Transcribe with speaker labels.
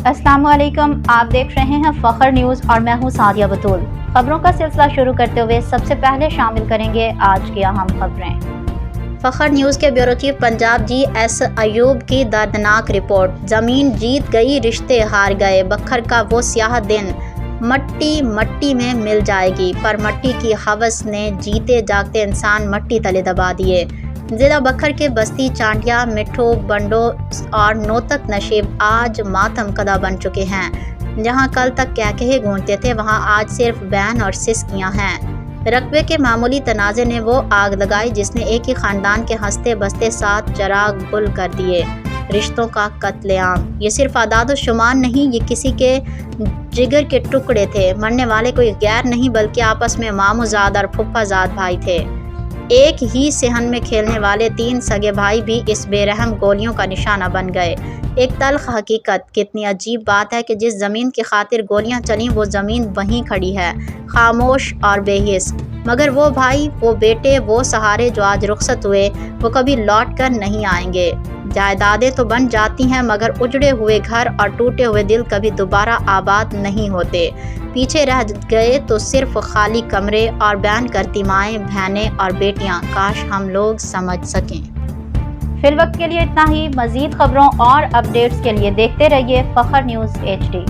Speaker 1: अस्सलाम वालेकुम, आप देख रहे हैं फखर न्यूज़ और मैं हूं सादिया बतूल। खबरों का सिलसिला शुरू करते हुए सबसे पहले शामिल करेंगे आज की अहम खबरें। फखर न्यूज़ के bureau chief Punjab GS. Ayub की दर्दनाक रिपोर्ट। ज़मीन जीत गई, रिश्ते हार गए। बखर का वो स्याह दिन मट्टी मट्टी में मिल जाएगी, पर मट्टी की हवस ने जीते जागते इंसान मट्टी तले दबा दिए। ज़िला बखर के बस्ती चांटिया, मिठो, बंडो और नोतक नशीब आज मातम कदा बन चुके हैं। जहां कल तक कहकहे गूंजते थे, वहां आज सिर्फ बैन और सिस्कियां हैं। रकबे के मामूली तनाज़े ने वो आग लगाई जिसने एक ही ख़ानदान के हंसते बसते 7 चिराग गुल कर दिए। रिश्तों का कत्लेआम, ये सिर्फ आदाद शुमार नहीं, ये किसी के जिगर के टुकड़े थे। मरने वाले कोई गैर नहीं बल्कि आपस में मामूजाद और फुफ्फाजाद भाई थे। एक ही सेहन में खेलने वाले 3 सगे भाई भी इस बेरहम गोलियों का निशाना बन गए। एक तल्ख हकीकत, कितनी अजीब बात है कि जिस ज़मीन की खातिर गोलियां चलीं वो ज़मीन वहीं खड़ी है, खामोश और बेहिस। मगर वो भाई, वो बेटे, वो सहारे जो आज रुखसत हुए, वो कभी लौट कर नहीं आएंगे। जायदादें तो बन जाती हैं मगर उजड़े हुए घर और टूटे हुए दिल कभी दोबारा आबाद नहीं होते। पीछे रह गए तो सिर्फ खाली कमरे और बयान करती माएँ, बहनें और बेटियां। काश हम लोग समझ सकें। फिल वक्त के लिए इतना ही। मज़ीद खबरों और अपडेट्स के लिए देखते रहिए फखर न्यूज़ HD।